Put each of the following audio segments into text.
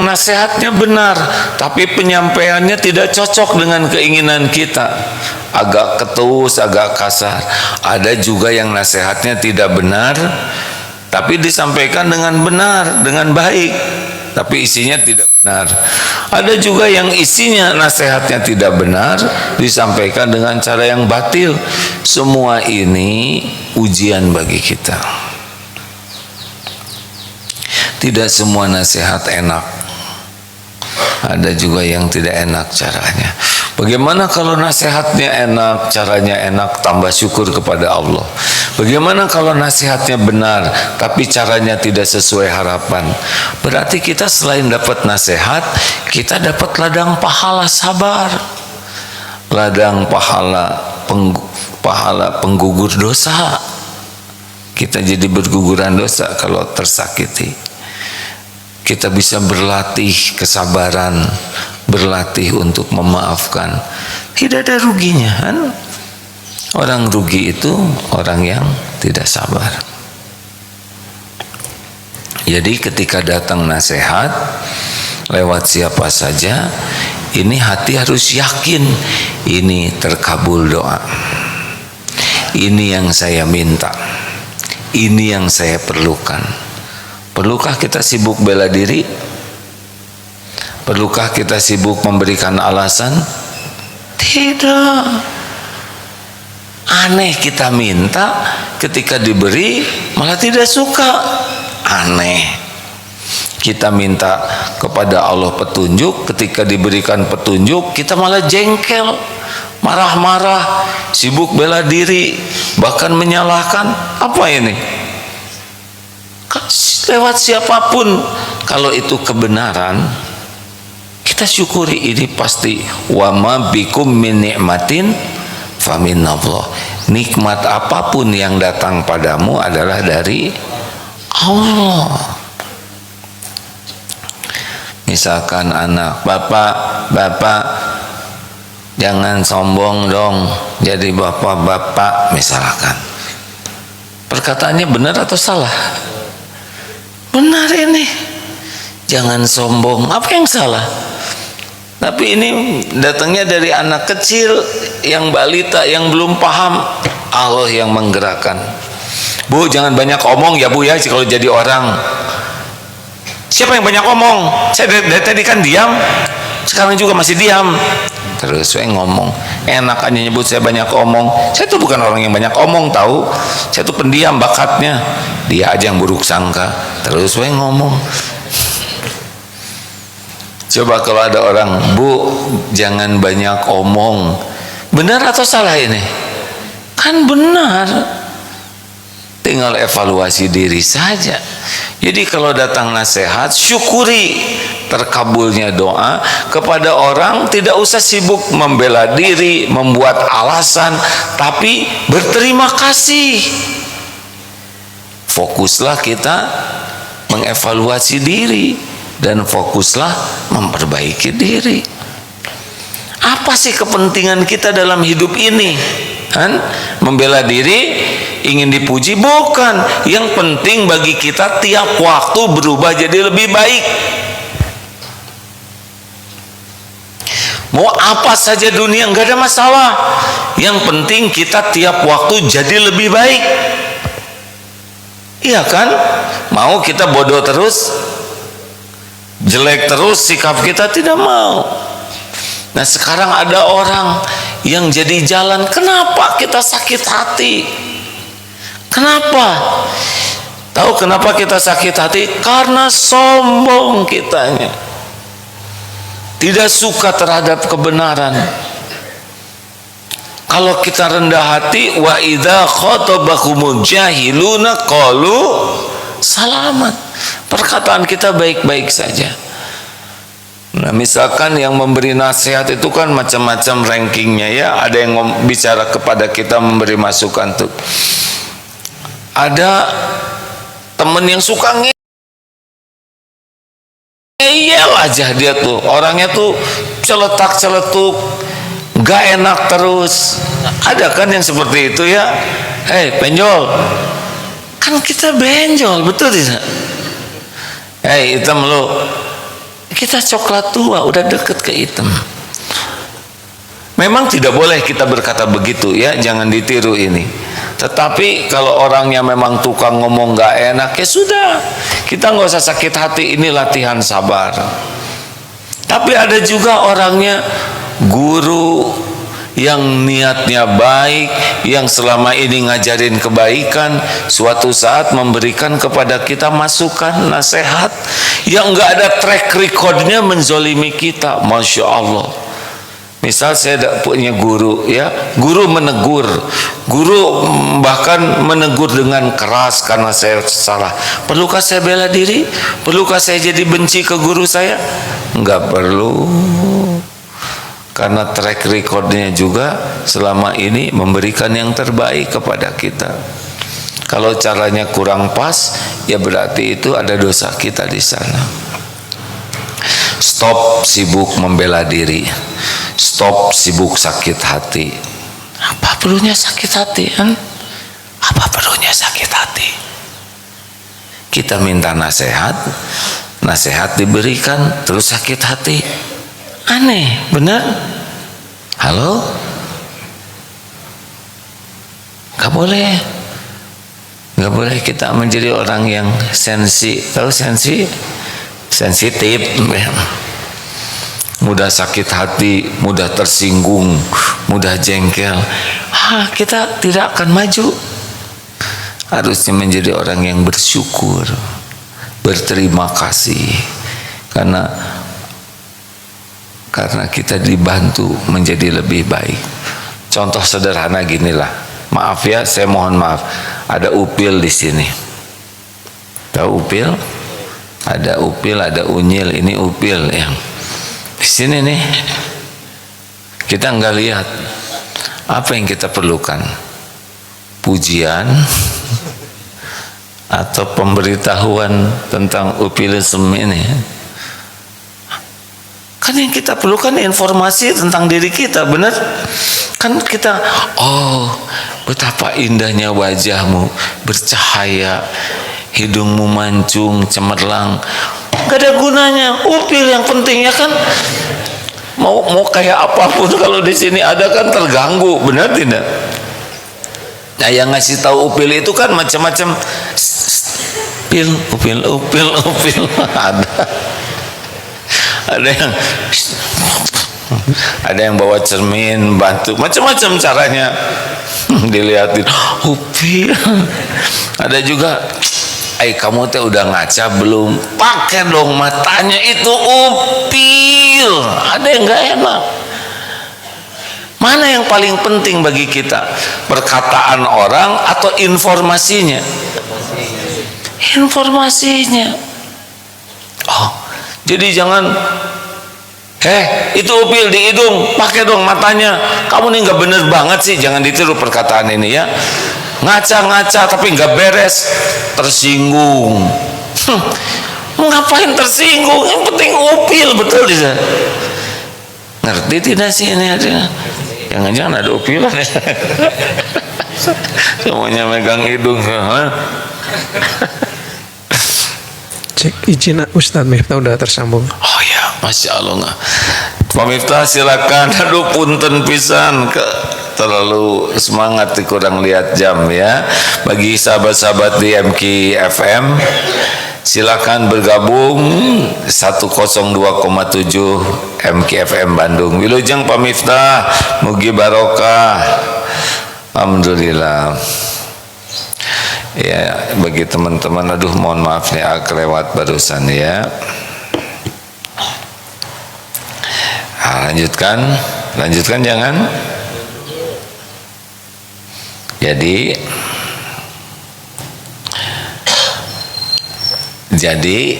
nasihatnya benar, tapi penyampaiannya tidak cocok dengan keinginan kita, agak ketus, agak kasar. Ada juga yang nasihatnya tidak benar, tapi disampaikan dengan benar, dengan baik, tapi isinya tidak benar. Ada juga yang isinya nasihatnya tidak benar, disampaikan dengan cara yang batil. Semua ini ujian bagi kita. Tidak semua nasihat enak, ada juga yang tidak enak caranya. Bagaimana kalau nasihatnya enak, caranya enak, tambah syukur kepada Allah. Bagaimana kalau nasihatnya benar, tapi caranya tidak sesuai harapan? Berarti kita selain dapat nasihat, kita dapat ladang pahala sabar, ladang pahala penggugur dosa. Kita jadi berguguran dosa kalau tersakiti. Kita bisa berlatih kesabaran, berlatih untuk memaafkan. Tidak ada ruginya, kan? Orang rugi itu orang yang tidak sabar. Jadi ketika datang nasihat lewat siapa saja, ini hati harus yakin ini terkabul doa. Ini yang saya minta. Ini yang saya perlukan. Perlukah kita sibuk bela diri? Perlukah kita sibuk memberikan alasan? Tidak. Aneh kita minta, ketika diberi malah tidak suka. Aneh. Kita minta kepada Allah petunjuk, ketika diberikan petunjuk kita malah jengkel, marah-marah, sibuk bela diri, bahkan menyalahkan. Apa ini? Lewat siapapun, kalau itu kebenaran, kita syukuri. Ini pasti wa ma bikum min ni'matin faminallah. Nikmat apapun yang datang padamu adalah dari Allah. Misalkan anak, bapak jangan sombong dong jadi bapak-bapak, misalkan. Perkataannya benar atau salah? Benar ini. Jangan sombong. Apa yang salah? Tapi ini datangnya dari anak kecil, yang balita, yang belum paham. Allah yang menggerakkan. Bu, jangan banyak omong ya Bu ya, kalau jadi orang. Siapa yang banyak omong? Saya dari tadi kan diam, sekarang juga masih diam. Terus saya ngomong, enak aja nyebut saya banyak omong. Saya tuh bukan orang yang banyak omong, tahu. Saya tuh pendiam bakatnya. Dia aja yang buruk sangka. Terus saya ngomong. Coba kalau ada orang, Bu, jangan banyak omong. Benar atau salah ini? Kan benar. Tinggal evaluasi diri saja. Jadi kalau datang nasihat, syukuri terkabulnya doa. Kepada orang tidak usah sibuk membela diri, membuat alasan, tapi berterima kasih. Fokuslah kita mengevaluasi diri dan fokuslah memperbaiki diri. Apa sih kepentingan kita dalam hidup ini? Kan? Membela diri, ingin dipuji? Bukan. Yang penting bagi kita tiap waktu berubah jadi lebih baik. Mau apa saja dunia nggak ada masalah. Yang penting kita tiap waktu jadi lebih baik. Iya kan? Mau kita bodoh terus, jelek terus, sikap kita tidak mau. Nah sekarang ada orang yang jadi jalan. Kenapa kita sakit hati? Kenapa? Tahu kenapa kita sakit hati? Karena sombong kitanya, tidak suka terhadap kebenaran. Kalau kita rendah hati, wa idza khatabahumul jahiluna qalu salaman. Perkataan kita baik-baik saja. Nah, misalkan yang memberi nasihat itu kan macam-macam rankingnya ya. Ada yang bicara kepada kita, memberi masukan tuh. Ada temen yang suka ngeyel aja dia tuh. Orangnya tuh celetak-celetuk, gak enak terus. Ada kan yang seperti itu ya. Hei penjol, kan kita benjol, betul tidak? Hei hitam lu, Kita coklat tua, udah deket ke hitam. Memang tidak boleh kita berkata begitu ya, jangan ditiru ini. Tetapi kalau orangnya memang tukang ngomong gak enak, ya sudah, kita nggak usah sakit hati, ini latihan sabar. Tapi ada juga orangnya guru yang niatnya baik, yang selama ini ngajarin kebaikan, suatu saat memberikan kepada kita masukan, nasihat, yang nggak ada track recordnya menzolimi kita. Masya Allah. Misal saya punya guru ya, guru menegur, guru bahkan menegur dengan keras karena saya salah. Perlukah saya bela diri? Perlukah saya jadi benci ke guru saya? Enggak perlu. Karena track recordnya juga selama ini memberikan yang terbaik kepada kita. Kalau caranya kurang pas, ya berarti itu ada dosa kita di sana. Stop sibuk membela diri. Stop sibuk sakit hati. Apa perlunya sakit hati kan? Apa perlunya sakit hati? Kita minta nasihat, nasihat diberikan, terus sakit hati. Aneh, benar? Halo? Gak boleh. Gak boleh kita menjadi orang yang tahu sensitif, mudah sakit hati, mudah tersinggung, mudah jengkel. Kita tidak akan maju. Harusnya menjadi orang yang bersyukur, berterima kasih, karena kita dibantu menjadi lebih baik. Contoh sederhana ginilah. Maaf ya, saya mohon maaf. Ada upil di sini. Tahu upil? Ada upil, ada unyil. Ini upil yang di sini nih. Kita nggak lihat. Apa yang kita perlukan? Pujian atau pemberitahuan tentang upilisme ini? Kan yang kita perlukan informasi tentang diri kita, benar? Kan kita, oh betapa indahnya wajahmu, bercahaya, hidungmu mancung, cemerlang. Gak ada gunanya, upil yang penting ya kan. Mau kayak apapun kalau di sini ada kan terganggu, benar tidak? Nah yang ngasih tahu upil itu kan macam-macam. Upil ada yang bawa cermin bantu, macam-macam caranya dilihatin upil. Ada juga, kamu teh udah ngaca belum? Pakai dong matanya, itu upil. Ada yang nggak enak. Mana yang paling penting bagi kita, perkataan orang atau informasinya? Informasinya. Jadi jangan, itu upil di hidung, pakai dong matanya. Kamu nih nggak bener banget sih, jangan ditiru perkataan ini ya. Ngaca-ngaca tapi nggak beres, tersinggung. Ngapain tersinggung? Yang penting upil, betul tidak? Ngerti tidak sih ini ada? Jangan-jangan ada upilan ya. Semuanya megang hidung. Cek izin Ustadz Miftah udah tersambung. Oh ya, Masya Allah. Pak Miftah silakan. Aduh punten pisan, terlalu semangat, kurang lihat jam ya. Bagi sahabat-sahabat di MK FM, silakan bergabung 102,7 MK FM Bandung. Wilujeng Pak Miftah, mugi barokah. Alhamdulillah. Ya, bagi teman-teman, aduh mohon maaf nih kelewat barusan ya. Lanjutkan jangan. Jadi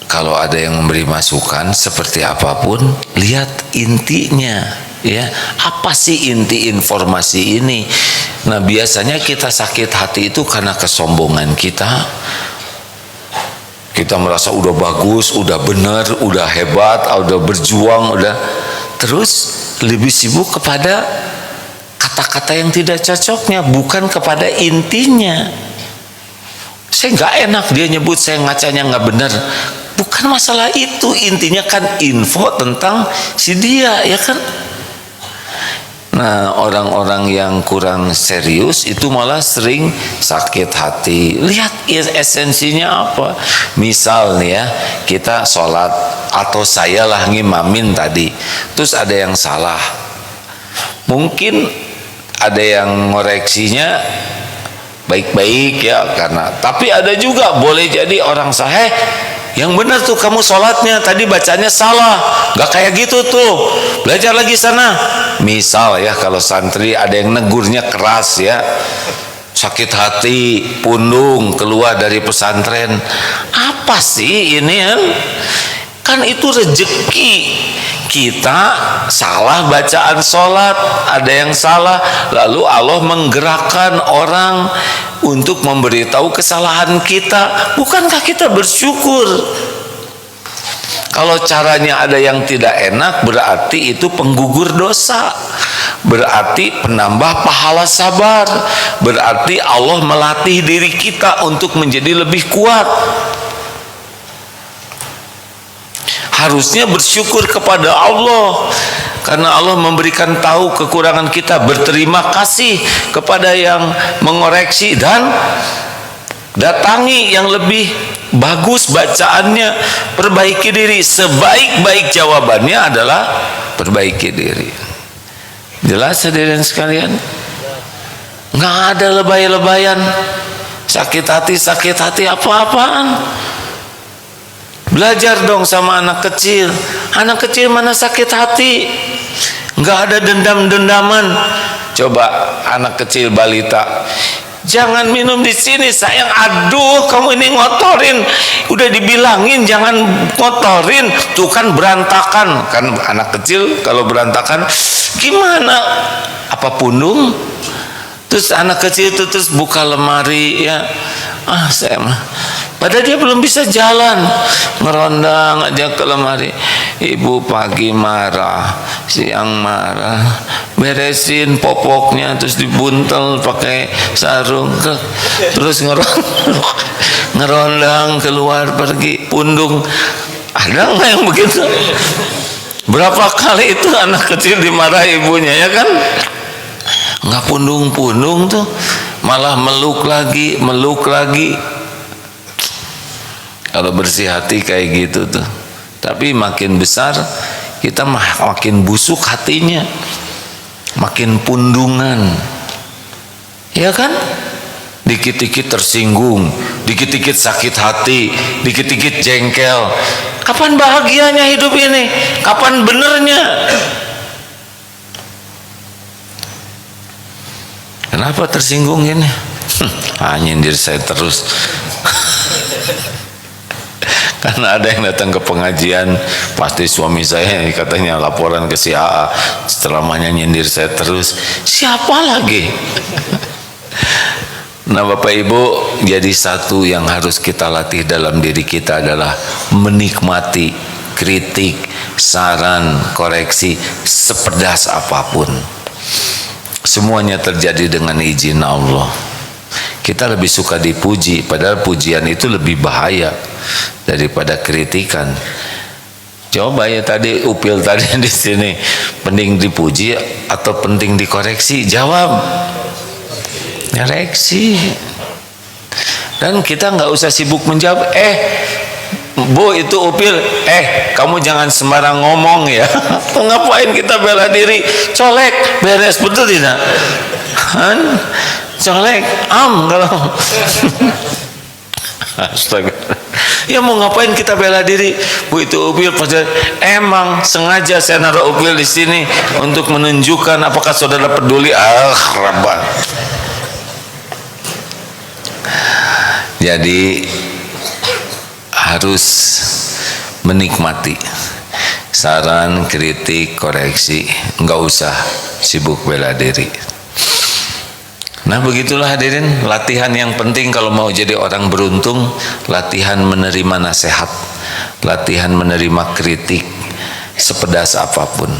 kalau ada yang memberi masukan seperti apapun, lihat intinya ya. Apa sih inti informasi ini? Nah, biasanya kita sakit hati itu karena kesombongan kita. Kita merasa udah bagus, udah benar, udah hebat, udah berjuang, udah terus lebih sibuk kepada kata-kata yang tidak cocoknya, bukan kepada intinya. Saya nggak enak dia nyebut saya ngacanya nggak benar. Bukan masalah itu, intinya kan info tentang si dia, ya kan. Nah, orang-orang yang kurang serius itu malah sering sakit hati. Lihat esensinya apa. Misal nih ya, kita sholat atau saya lah ngimamin tadi, terus ada yang salah. Mungkin ada yang ngoreksinya baik-baik ya, karena tapi ada juga boleh jadi orang sahih yang benar tuh kamu sholatnya tadi bacanya salah, gak kayak gitu tuh, belajar lagi sana. Misal ya, kalau santri ada yang negurnya keras ya, sakit hati, pundung keluar dari pesantren. Apa sih ini kan itu rezeki kita. Salah bacaan sholat, ada yang salah, lalu Allah menggerakkan orang untuk memberitahu kesalahan kita. Bukankah kita bersyukur? Kalau caranya ada yang tidak enak, berarti itu penggugur dosa, berarti penambah pahala sabar, berarti Allah melatih diri kita untuk menjadi lebih kuat. Harusnya bersyukur kepada Allah karena Allah memberikan tahu kekurangan kita, berterima kasih kepada yang mengoreksi dan datangi yang lebih bagus bacaannya, perbaiki diri. Sebaik-baik jawabannya adalah perbaiki diri. Jelas hadirin sekalian? Nggak ada lebay-lebayan, sakit hati apa-apaan. Belajar dong sama anak kecil. Anak kecil mana sakit hati? Nggak ada dendam-dendaman. Coba anak kecil balita, jangan minum di sini sayang. Aduh, kamu ini ngotorin. Udah dibilangin jangan ngotorin. Tuh kan berantakan. Kan anak kecil kalau berantakan gimana? Apa pundung? Terus anak kecil itu terus buka lemari ya. Saya mah. Padahal dia belum bisa jalan, ngerondang aja ke lemari. Ibu pagi marah, siang marah, beresin popoknya terus dibuntel pakai sarung, terus ngerondang keluar pergi pundung. Ada nggak yang begitu? Berapa kali itu anak kecil dimarahi ibunya, ya kan? Nggak pundung-pundung tuh, malah meluk lagi. Kalau bersih hati kayak gitu tuh. Tapi makin besar kita makin busuk hatinya, makin pundungan, ya kan? Dikit-dikit tersinggung, dikit-dikit sakit hati, dikit-dikit jengkel. Kapan bahagianya hidup ini? Kapan benernya? Kenapa tersinggung ini? Nyindir saya terus. Karena ada yang datang ke pengajian, pasti suami saya katanya laporan ke si AA, ceramahnya nyindir saya terus. Siapa lagi? Nah Bapak Ibu, jadi satu yang harus kita latih dalam diri kita adalah menikmati kritik, saran, koreksi sepedas apapun. Semuanya terjadi dengan izin Allah. Kita lebih suka dipuji, padahal pujian itu lebih bahaya daripada kritikan. Coba ya tadi Upil tadi di sini, penting dipuji atau penting dikoreksi? Jawab, koreksi. Dan kita nggak usah sibuk menjawab. Bu itu Upil, kamu jangan sembarang ngomong ya. Ngapain kita bela diri? Colek, beres, betul tidak? Colek, kalau astaga. Ya mau ngapain kita bela diri? Bu itu Upil, emang sengaja saya naruh Upil di sini untuk menunjukkan apakah saudara peduli. Rabbah. Jadi harus menikmati saran, kritik, koreksi. Nggak usah sibuk bela diri. Nah begitulah hadirin, latihan yang penting kalau mau jadi orang beruntung, latihan menerima nasihat, latihan menerima kritik sepedas apapun.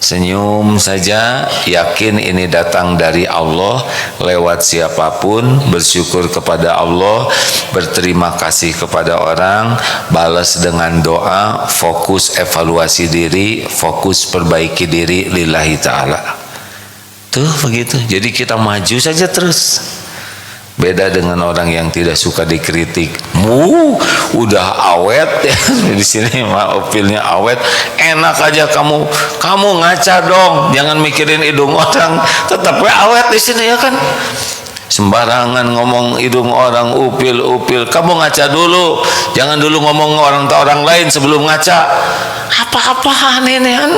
Senyum saja, yakin ini datang dari Allah lewat siapapun, bersyukur kepada Allah, berterima kasih kepada orang, balas dengan doa, fokus evaluasi diri, fokus perbaiki diri lillahi ta'ala. Tuh begitu. Jadi kita maju saja terus. Beda dengan orang yang tidak suka dikritik. Udah awet ya di sini mah opilnya awet. Enak aja kamu ngaca dong. Jangan mikirin hidung orang. Tetap awet di sini ya kan. Sembarangan ngomong hidung orang upil. Kamu ngaca dulu. Jangan dulu ngomong orang lain sebelum ngaca. Apa-apaan ini kan?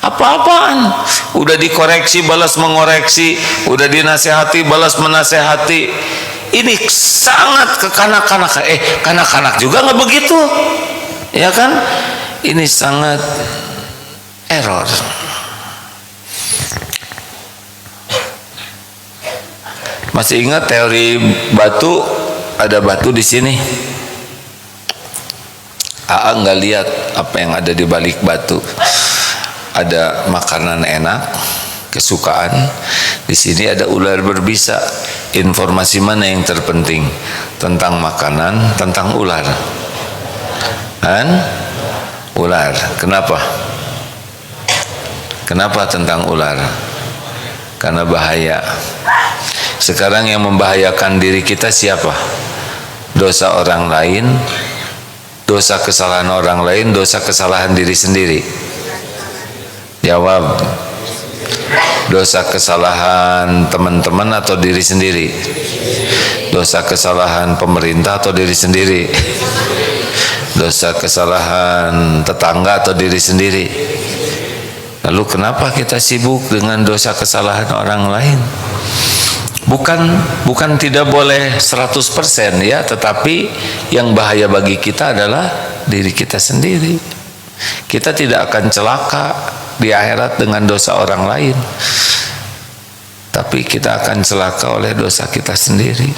Apa-apaan? Udah dikoreksi balas mengoreksi, udah dinasehati balas menasehati. Ini sangat kekanak-kanak. Kanak-kanak juga nggak begitu, ya kan? Ini sangat error. Masih ingat teori batu? Ada batu di sini. Aa nggak lihat apa yang ada di balik batu. Ada makanan enak, kesukaan. Di sini ada ular berbisa. Informasi mana yang terpenting? Tentang makanan, tentang ular. Ular. Kenapa? Kenapa tentang ular? Karena bahaya. Sekarang yang membahayakan diri kita siapa? Dosa orang lain, dosa kesalahan orang lain, dosa kesalahan diri sendiri. Jawab. Dosa kesalahan teman-teman atau diri sendiri? Dosa kesalahan pemerintah atau diri sendiri? Dosa kesalahan tetangga atau diri sendiri? Lalu kenapa kita sibuk dengan dosa kesalahan orang lain? Bukan tidak boleh 100% ya, tetapi yang bahaya bagi kita adalah diri kita sendiri. Kita tidak akan celaka di akhirat dengan dosa orang lain, tapi kita akan celaka oleh dosa kita sendiri.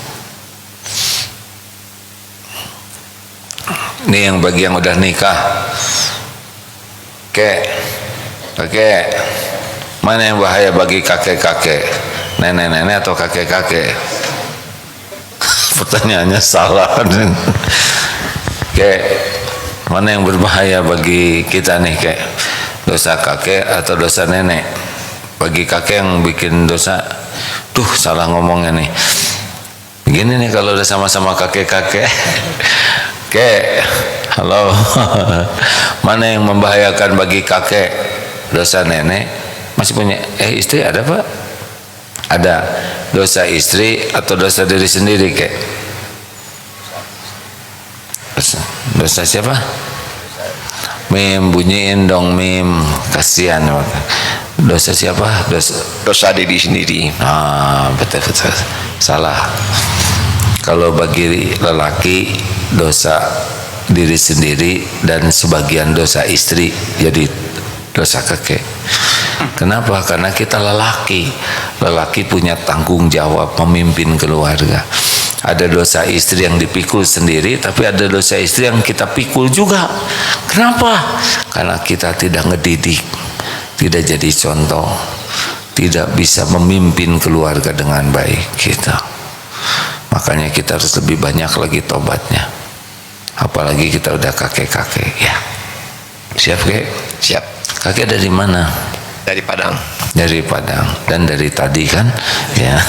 Ini yang bagi yang udah nikah. Oke. Mana yang bahaya bagi kakek-kakek, nenek-nenek atau kakek-kakek? Pertanyaannya salah. Oke. Mana yang berbahaya bagi kita nih, kek? Dosa kakek atau dosa nenek? Bagi kakek yang bikin dosa, salah ngomongnya nih. Begini nih kalau udah sama-sama kakek-kakek. Halo. Mana yang membahayakan bagi kakek? Dosa nenek? Masih punya istri ada, Pak? Ada. Dosa istri atau dosa diri sendiri, kek? Dosa siapa? Mim, bunyiin dong Mim, kasihan. Dosa siapa? Dosa diri sendiri. Betul. Salah. Kalau bagi lelaki dosa diri sendiri dan sebagian dosa istri, jadi dosa kakek. Kenapa? Karena kita lelaki punya tanggung jawab memimpin keluarga. Ada dosa istri yang dipikul sendiri, tapi ada dosa istri yang kita pikul juga. Kenapa? Karena kita tidak ngedidik, tidak jadi contoh, tidak bisa memimpin keluarga dengan baik kita. Makanya kita harus lebih banyak lagi tobatnya. Apalagi kita udah kakek-kakek ya. Siap, kek? Siap. Kakek dari mana? Dari Padang. Dari Padang. Dan dari tadi kan? Ya.